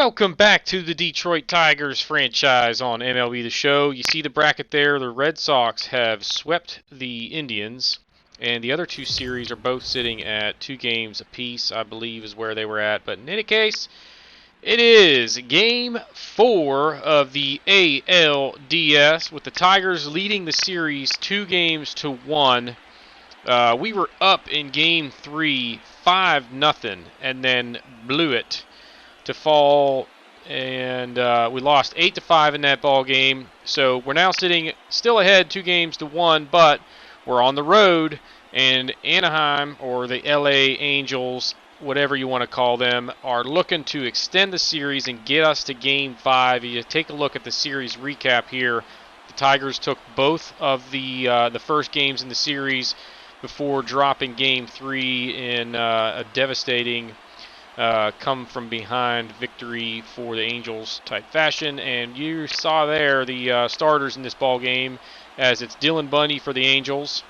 Welcome back to the Detroit Tigers franchise on MLB the Show. You see the bracket there. The Red Sox have swept the Indians, and the other two series are both sitting at 2 games apiece, I believe is where they were at. But in any case, it is Game 4 of the ALDS, with the Tigers leading the series 2-1. We were up in Game 3, 5-0, and then blew it to fall, and we lost 8-5 in that ball game. So we're now sitting still ahead 2-1, but we're on the road, and Anaheim, or the LA Angels, whatever you want to call them, are looking to extend the series and get us to Game 5. You take a look at the series recap here. The Tigers took both of the first games in the series before dropping Game 3 in a devastating come from behind victory for the Angels type fashion. And you saw there the starters in this ball game, as it's Dylan Bundy for the Angels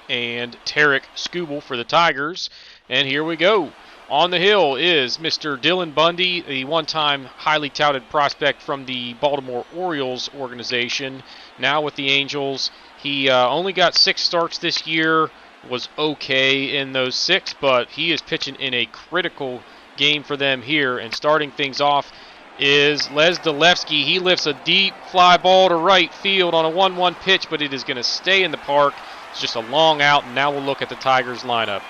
and Tarek Skubal for the Tigers. And here we go. On the hill is Mr. Dylan Bundy, the one-time highly touted prospect from the Baltimore Orioles organization. Now with the Angels, he only got 6 starts this year, was okay in those 6, but he is pitching in a critical game for them here. And starting things off is Les Delevsky. He lifts a deep fly ball to right field on a 1-1 pitch, but it is going to stay in the park. It's just a long out, and now we'll look at the Tigers lineup.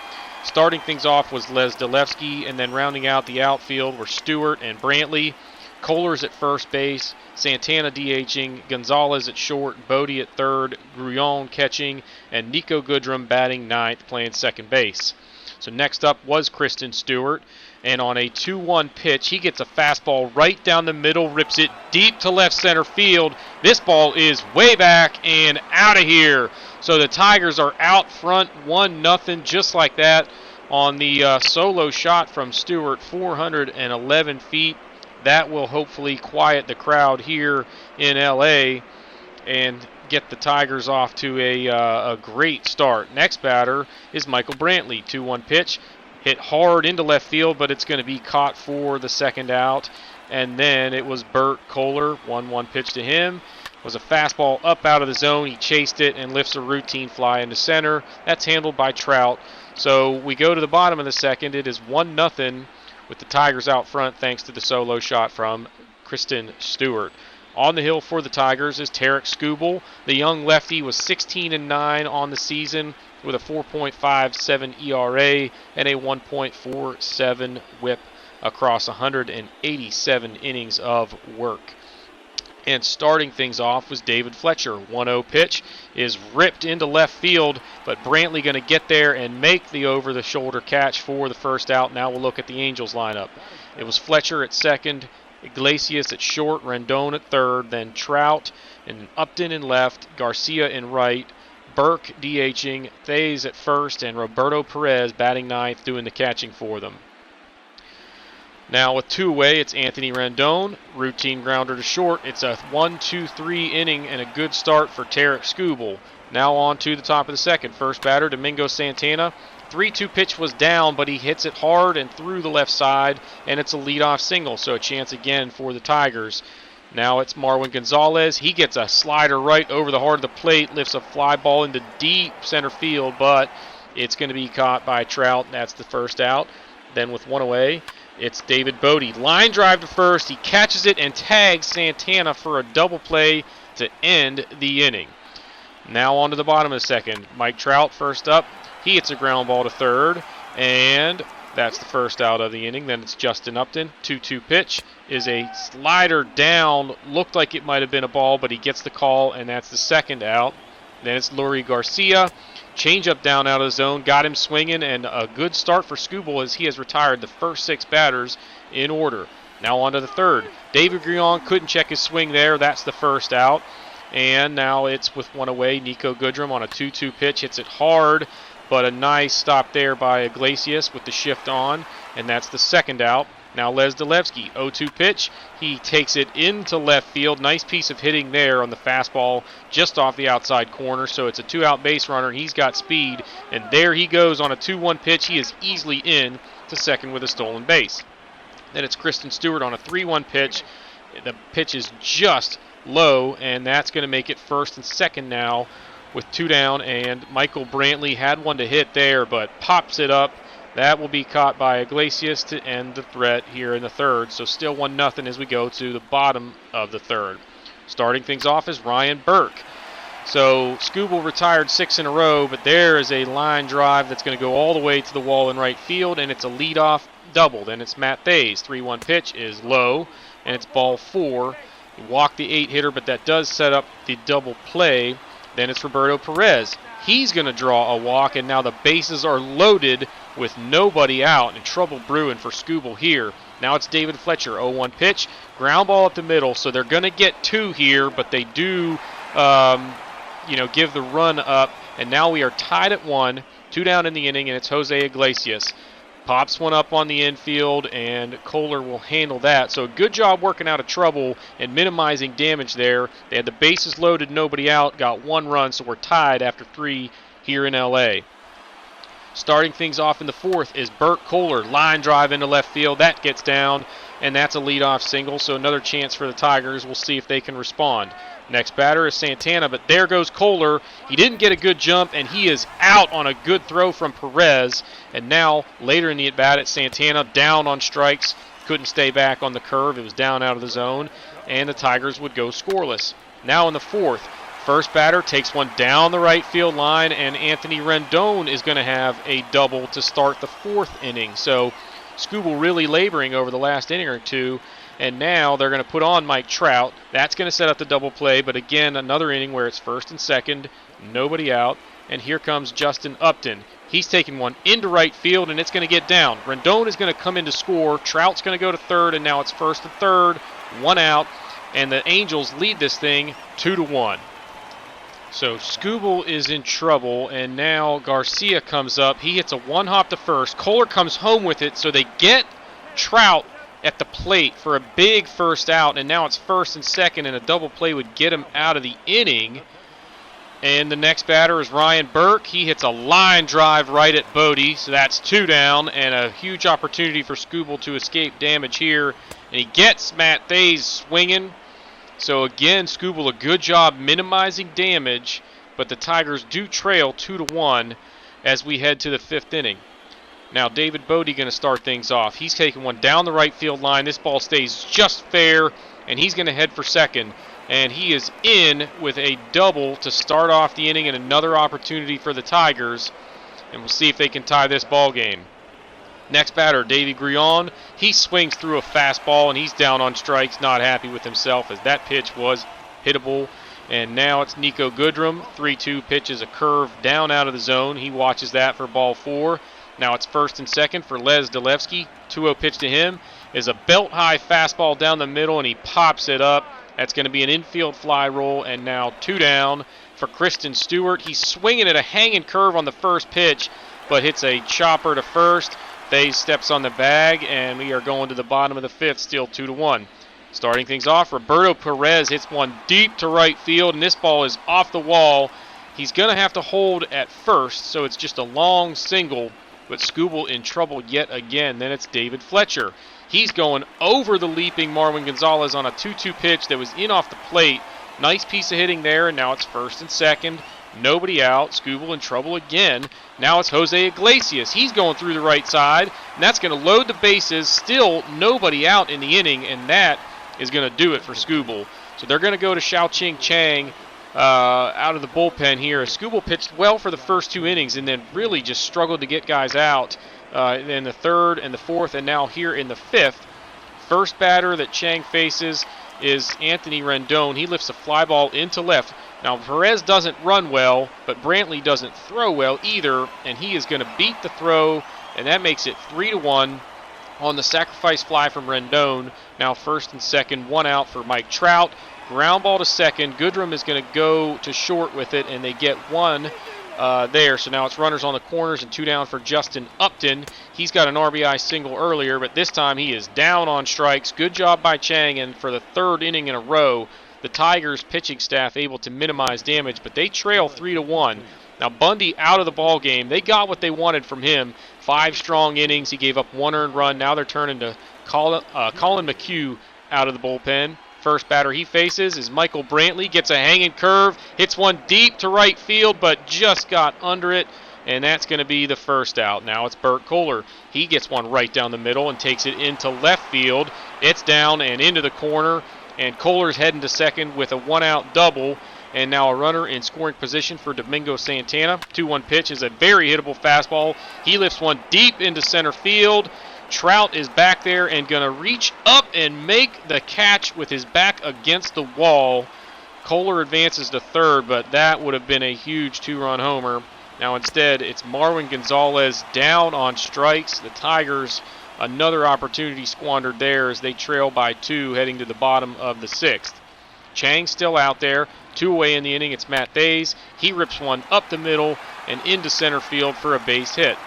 Starting things off was Les Delevsky, and then rounding out the outfield were Stewart and Brantley. Kohler's at first base, Santana DHing, Gonzalez at short, Bodie at third, Grullon catching, and Nico Goodrum batting ninth, playing second base. So next up was Kristen Stewart, and on a 2-1 pitch, he gets a fastball right down the middle, rips it deep to left center field. This ball is way back and out of here. So the Tigers are out front 1-0, just like that, on the solo shot from Stewart, 411 feet. That will hopefully quiet the crowd here in LA and get the Tigers off to a great start. Next batter is Michael Brantley. 2-1 pitch, hit hard into left field, but it's going to be caught for the second out. And then it was Bert Kohler. 1-1 pitch to him. Was a fastball up out of the zone. He chased it and lifts a routine fly into center. That's handled by Trout. So we go to the bottom of the second. It is 1-0 with the Tigers out front, thanks to the solo shot from Kristen Stewart. On the hill for the Tigers is Tarek Skubal. The young lefty was 16-9 on the season with a 4.57 ERA and a 1.47 WHIP across 187 innings of work. And starting things off was David Fletcher. 1-0 pitch is ripped into left field, but Brantley going to get there and make the over-the-shoulder catch for the first out. Now we'll look at the Angels lineup. It was Fletcher at second, Iglesias at short, Rendon at third, then Trout and Upton in left, Garcia in right, Burke DHing, Thays at first, and Roberto Perez batting ninth, doing the catching for them. Now with 2 away, it's Anthony Rendon, routine grounder to short. It's a 1-2-3 inning and a good start for Tarek Skubal. Now on to the top of the second. First batter, Domingo Santana. 3-2 pitch was down, but he hits it hard and through the left side, and it's a leadoff single, so a chance again for the Tigers. Now it's Marwin Gonzalez. He gets a slider right over the heart of the plate, lifts a fly ball into deep center field, but it's going to be caught by Trout. That's the first out. Then with 1 away, it's David Bodie. Line drive to first. He catches it and tags Santana for a double play to end the inning. Now on to the bottom of the second. Mike Trout first up. He hits a ground ball to third, and that's the first out of the inning. Then it's Justin Upton. 2-2 pitch is a slider down. Looked like it might have been a ball, but he gets the call, and that's the second out. Then it's Lurie Garcia. Changeup down out of the zone, got him swinging, and a good start for Skubal as he has retired the first 6 batters in order. Now on to the third. David Grullon couldn't check his swing there. That's the first out. And now it's with 1 away. Nico Goodrum on a 2-2 pitch. Hits it hard, but a nice stop there by Iglesias with the shift on, and that's the second out. Now Les Delevsky, 0-2 pitch. He takes it into left field. Nice piece of hitting there on the fastball just off the outside corner. So it's a 2-out base runner. He's got speed, and there he goes on a 2-1 pitch. He is easily in to second with a stolen base. Then it's Kristen Stewart on a 3-1 pitch. The pitch is just low, and that's going to make it first and second now with 2 down. And Michael Brantley had one to hit there, but pops it up. That will be caught by Iglesias to end the threat here in the third. So still 1-0 as we go to the bottom of the third. Starting things off is Ryan Burke. So Skubal retired 6 in a row, but there is a line drive that's going to go all the way to the wall in right field, and it's a leadoff double. Then it's Matt Thays. 3-1 pitch is low, and it's ball 4. He walked the 8-hitter, but that does set up the double play. Then it's Roberto Perez. He's going to draw a walk, and now the bases are loaded with nobody out, and trouble brewing for Skubal here. Now it's David Fletcher. 0-1 pitch, ground ball up the middle, so they're going to get 2 here, but they do give the run up, and now we are tied at 1, 2 down in the inning, and it's Jose Iglesias. Pops one up on the infield, and Kohler will handle that. So good job working out of trouble and minimizing damage there. They had the bases loaded, nobody out, got 1 run, so we're tied after 3 here in L.A. Starting things off in the fourth is Burt Kohler. Line drive into left field. That gets down, and that's a leadoff single, so another chance for the Tigers. We'll see if they can respond. Next batter is Santana, but there goes Kohler. He didn't get a good jump, and he is out on a good throw from Perez. And now, later in the at-bat, it's Santana down on strikes. Couldn't stay back on the curve. It was down out of the zone, and the Tigers would go scoreless. Now in the fourth, first batter takes one down the right field line, and Anthony Rendon is going to have a double to start the 4th inning. So Skubal really laboring over the last inning or two. And now they're going to put on Mike Trout. That's going to set up the double play, but again, another inning where it's first and second, nobody out. And here comes Justin Upton. He's taking one into right field, and it's going to get down. Rendon is going to come in to score. Trout's going to go to third, and now it's first and third, 1 out. And the Angels lead this thing 2-1. So Skubal is in trouble, and now Garcia comes up. He hits a 1-hop to first. Kohler comes home with it, so they get Trout at the plate for a big first out, and now it's first and second, and a double play would get him out of the inning. And the next batter is Ryan Burke. He hits a line drive right at Bodie, so that's 2 down, and a huge opportunity for Skubal to escape damage here. And he gets Matt Thays swinging. So again, Skubal, a good job minimizing damage, but the Tigers do trail 2-1 as we head to the 5th inning. Now David Bodie going to start things off. He's taking one down the right field line. This ball stays just fair, and he's going to head for second. And he is in with a double to start off the inning, and another opportunity for the Tigers. And we'll see if they can tie this ball game. Next batter, Davy Grion. He swings through a fastball, and he's down on strikes, not happy with himself as that pitch was hittable. And now it's Nico Goodrum. 3-2 pitch is a curve down out of the zone. He watches that for ball 4. Now it's first and second for Les Dalevsky. 2-0 pitch to him is a belt-high fastball down the middle, and he pops it up. That's going to be an infield fly roll, and now 2 down for Kristen Stewart. He's swinging at a hanging curve on the first pitch, but hits a chopper to first. Thays steps on the bag, and we are going to the bottom of the 5th, still 2-1. Starting things off, Roberto Perez hits one deep to right field, and this ball is off the wall. He's going to have to hold at first, so it's just a long single. But Skubal in trouble yet again. Then it's David Fletcher. He's going over the leaping Marwin Gonzalez on a 2-2 pitch that was in off the plate. Nice piece of hitting there, and now it's first and second. Nobody out. Skubal in trouble again. Now it's Jose Iglesias. He's going through the right side, and that's going to load the bases. Still nobody out in the inning, and that is going to do it for Skubal. So they're going to go to Xiaoqing Chang out of the bullpen here. Skubal pitched well for the first 2 innings and then really just struggled to get guys out in the 3rd and the 4th, and now here in the 5th. First batter that Chang faces is Anthony Rendon. He lifts a fly ball into left. Now Perez doesn't run well, but Brantley doesn't throw well either, and he is going to beat the throw, and that makes it 3-1 on the sacrifice fly from Rendon. Now first and second, 1 out for Mike Trout. Ground ball to second. Goodrum is going to go to short with it, and they get 1 there. So now it's runners on the corners and 2 down for Justin Upton. He's got an RBI single earlier, but this time he is down on strikes. Good job by Chang, and for the 3rd inning in a row, the Tigers pitching staff able to minimize damage, but they trail 3-1. Now Bundy out of the ball game. They got what they wanted from him. 5 strong innings. He gave up 1 earned run. Now they're turning to Colin McHugh out of the bullpen. First batter he faces is Michael Brantley. Gets a hanging curve, hits one deep to right field, but just got under it, and that's going to be the first out. Now it's Bert Kohler. He gets one right down the middle and takes it into left field. It's down and into the corner, and Kohler's heading to second with a one-out double, and now a runner in scoring position for Domingo Santana. 2-1 pitch is a very hittable fastball. He lifts one deep into center field. Trout is back there and going to reach up and make the catch with his back against the wall. Kohler advances to third, but that would have been a huge 2-run homer. Now instead, it's Marwin Gonzalez down on strikes. The Tigers, another opportunity squandered there as they trail by 2 heading to the bottom of the 6th. Chang's still out there. 2 away in the inning. It's Matt Thays. He rips one up the middle and into center field for a base hit.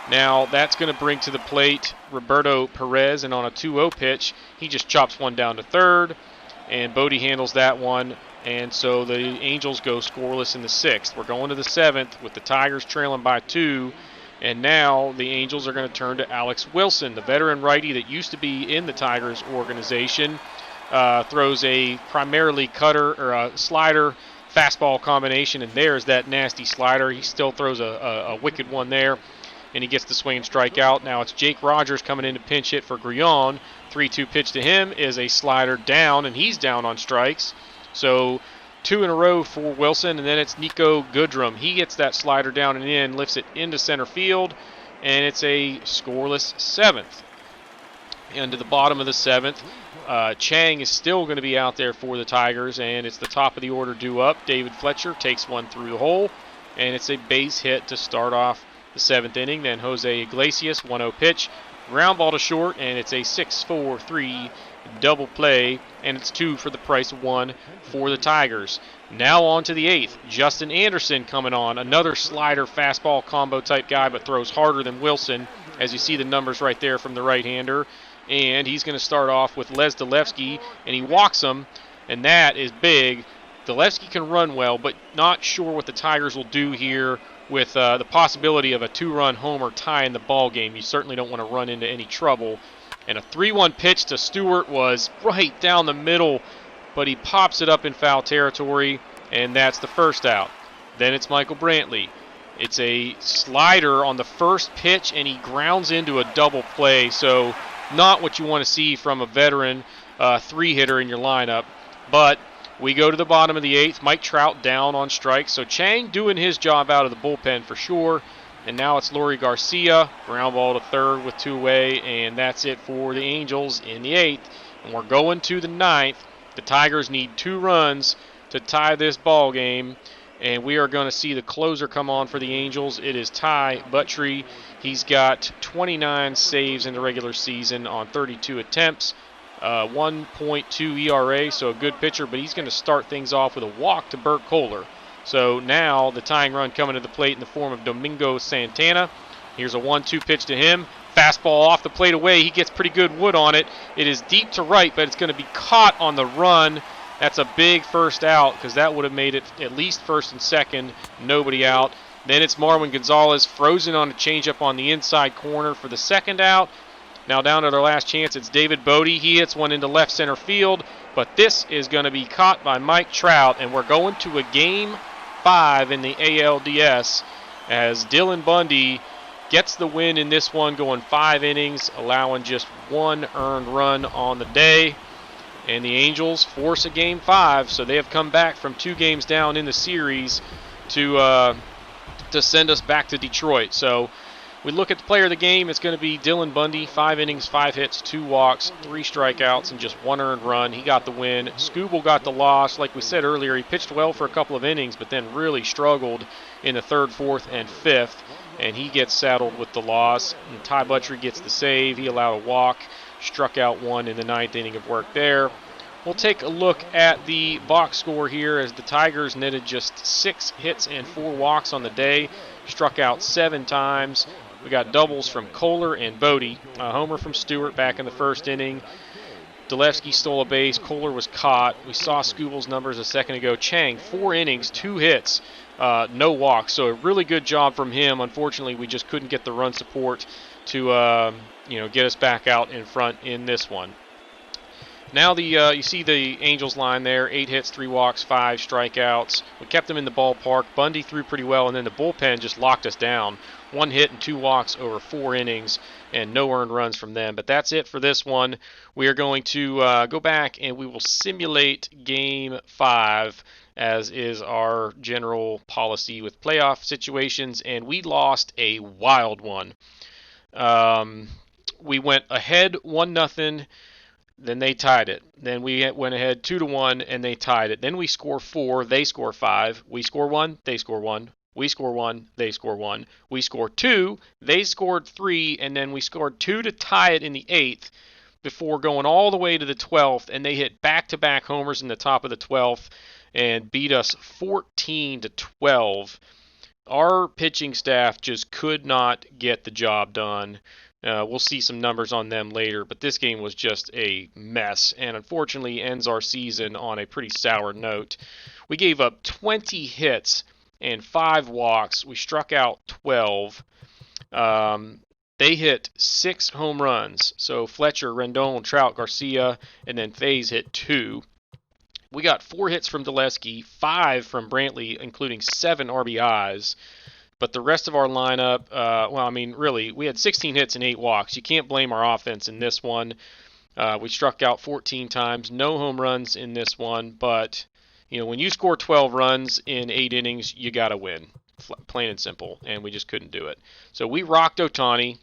Now that's going to bring to the plate Roberto Perez, and on a 2-0 pitch, he just chops one down to third, and Bodie handles that one, and so the Angels go scoreless in the 6th. We're going to the 7th with the Tigers trailing by 2, and now the Angels are going to turn to Alex Wilson, the veteran righty that used to be in the Tigers organization. Throws a primarily cutter or a slider fastball combination, and there's that nasty slider. He still throws a wicked one there, and he gets the swing and strike out. Now it's Jake Rogers coming in to pinch hit for Grullon. 3-2 pitch to him is a slider down, and he's down on strikes. So 2 in a row for Wilson, and then it's Nico Goodrum. He gets that slider down and in, lifts it into center field, and it's a scoreless 7th. Into the bottom of the 7th, Chang is still going to be out there for the Tigers, and it's the top of the order due up. David Fletcher takes one through the hole, and it's a base hit to start off the 7th inning. Then Jose Iglesias, 1-0 pitch, ground ball to short, and it's a 6-4-3 double play, and it's 2 for the price of 1 for the Tigers. Now on to the 8th. Justin Anderson coming on, another slider fastball combo type guy, but throws harder than Wilson, as you see the numbers right there from the right-hander. And he's going to start off with Les Dalevsky, and he walks him, and that is big. Dalevsky can run well, but not sure what the Tigers will do here with the possibility of a 2-run homer tie in the ball game. You certainly don't want to run into any trouble. And a 3-1 pitch to Stewart was right down the middle, but he pops it up in foul territory, and that's the first out. Then it's Michael Brantley. It's a slider on the first pitch, and he grounds into a double play, so not what you want to see from a veteran 3-hitter in your lineup. But we go to the bottom of the 8th. Mike Trout down on strikes, so Chang doing his job out of the bullpen for sure. And now it's Laurie Garcia, ground ball to third with 2 away, and that's it for the Angels in the 8th. And we're going to the 9th. The Tigers need 2 runs to tie this ball game, and we are going to see the closer come on for the Angels. It is Ty Buttrey. He's got 29 saves in the regular season on 32 attempts, 1.2 ERA, so a good pitcher, but he's going to start things off with a walk to Bert Kohler. So now the tying run coming to the plate in the form of Domingo Santana. Here's a 1-2 pitch to him. Fastball off the plate away. He gets pretty good wood on it. It is deep to right, but it's going to be caught on the run. That's a big first out because that would have made it at least first and second. Nobody out. Then it's Marwin Gonzalez frozen on a changeup on the inside corner for the second out. Now down to their last chance, it's David Bodie. He hits one into left center field, but this is going to be caught by Mike Trout, and we're going to a Game 5 in the ALDS as Dylan Bundy gets the win in this one, going 5 innings, allowing just 1 earned run on the day. And the Angels force a Game 5, so they have come back from 2 games down in the series to send us back to Detroit. So we look at the player of the game. It's going to be Dylan Bundy, 5 innings, 5 hits, 2 walks, 3 strikeouts, and just 1 earned run. He got the win. Skubal got the loss. Like we said earlier, he pitched well for a couple of innings, but then really struggled in the 3rd, 4th, and 5th, and he gets saddled with the loss. And Ty Buttrey gets the save. He allowed a walk, struck out 1 in the 9th inning of work there. We'll take a look at the box score here as the Tigers netted just 6 hits and 4 walks on the day, struck out 7 times. We got doubles from Kohler and Bodie, a homer from Stewart back in the 1st inning. Dalevsky stole a base. Kohler was caught. We saw Skubal's numbers a second ago. Chang, 4 innings, 2 hits, no walks. So a really good job from him. Unfortunately, we just couldn't get the run support to get us back out in front in this one. Now you see the Angels line there, 8 hits, 3 walks, 5 strikeouts. We kept them in the ballpark. Bundy threw pretty well, and then the bullpen just locked us down. 1 hit and 2 walks over 4 innings, and no earned runs from them. But that's it for this one. We are going to go back, and we will simulate Game 5, as is our general policy with playoff situations, and we lost a wild one. We went ahead 1-0. Then they tied it. Then we went ahead 2-1, and they tied it. Then we score 4, they score 5. We score 1, they score 1. We score 1, they score 1. We score 2, they scored 3, and then we scored 2 to tie it in the 8th before going all the way to the 12th, and they hit back-to-back homers in the top of the 12th and beat us 14-12. Our pitching staff just could not get the job done. We'll see some numbers on them later, but this game was just a mess, and unfortunately ends our season on a pretty sour note. We gave up 20 hits and 5 walks. We struck out 12. They hit 6 home runs. So Fletcher, Rendon, Trout, Garcia, and then Faze hit 2. We got 4 hits from Dulesky, 5 from Brantley, including 7 RBIs. But the rest of our lineup, really, we had 16 hits and 8 walks. You can't blame our offense in this one. We struck out 14 times. No home runs in this one. But, when you score 12 runs in 8 innings, you got to win. Plain and simple. And we just couldn't do it. So we rocked Ohtani.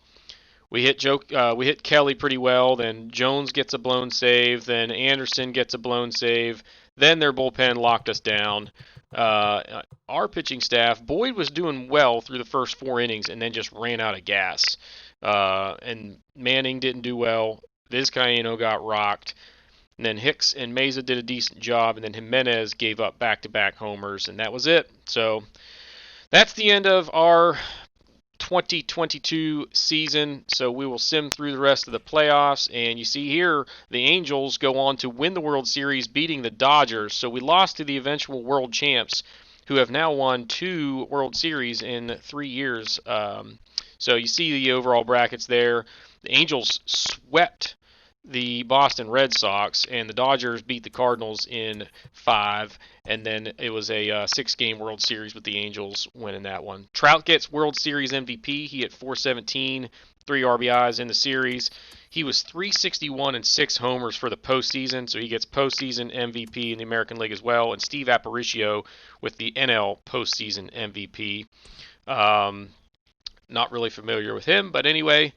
We hit Kelly pretty well. Then Jones gets a blown save. Then Anderson gets a blown save. Then their bullpen locked us down. Our pitching staff, Boyd was doing well through the first 4 innings and then just ran out of gas. And Manning didn't do well. Vizcaíno got rocked. And then Hicks and Meza did a decent job. And then Jimenez gave up back-to-back homers. And that was it. So that's the end of our 2022 season, so we will sim through the rest of the playoffs, and you see here the Angels go on to win the World Series, beating the Dodgers. So we lost to the eventual world champs, who have now won 2 World Series in 3 years. So you see the overall brackets there. The Angels swept the Boston Red Sox, and the Dodgers beat the Cardinals in 5, and then it was a 6-game World Series with the Angels winning that one. Trout gets World Series MVP. He hit .417, 3 RBIs in the series. He was .361 and 6 homers for the postseason, so he gets postseason MVP in the American League as well. And Steve Aparicio with the NL postseason MVP. Not really familiar with him, but anyway,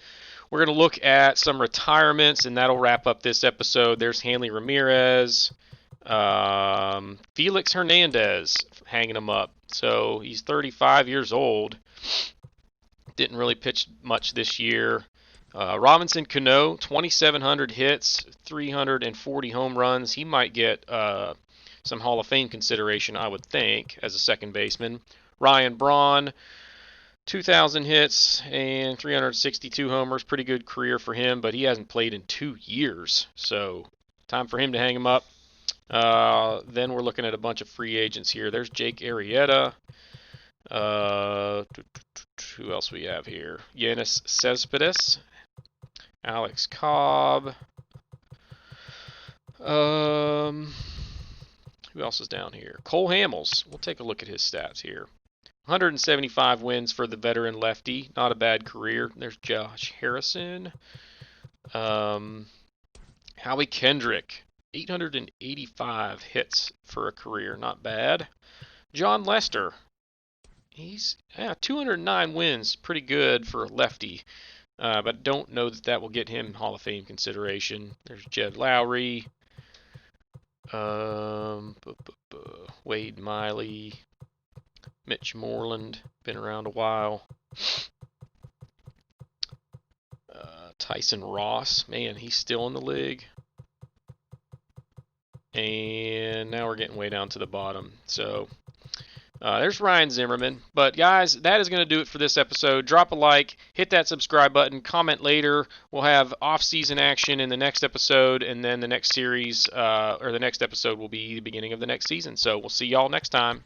we're going to look at some retirements, and that'll wrap up this episode. There's Hanley Ramirez, Felix Hernandez hanging him up. So he's 35 years old. Didn't really pitch much this year. Robinson Cano, 2,700 hits, 340 home runs. He might get some Hall of Fame consideration, I would think, as a second baseman. Ryan Braun, 2,000 hits and 362 homers. Pretty good career for him, but he hasn't played in 2 years. So time for him to hang him up. Then we're looking at a bunch of free agents here. There's Jake Arrieta. Who else we have here? Yanis Cespedes. Alex Cobb. Who else is down here? Cole Hamels. We'll take a look at his stats here. 175 wins for the veteran lefty. Not a bad career. There's Josh Harrison. Howie Kendrick. 885 hits for a career. Not bad. John Lester. He's 209 wins. Pretty good for a lefty. But don't know that will get him Hall of Fame consideration. There's Jed Lowry. Wade Miley. Mitch Moreland, been around a while. Tyson Ross, man, he's still in the league. And now we're getting way down to the bottom. So there's Ryan Zimmerman. But guys, that is going to do it for this episode. Drop a like, hit that subscribe button, comment later. We'll have off-season action in the next episode, and then the next series, or the next episode will be the beginning of the next season. So we'll see y'all next time.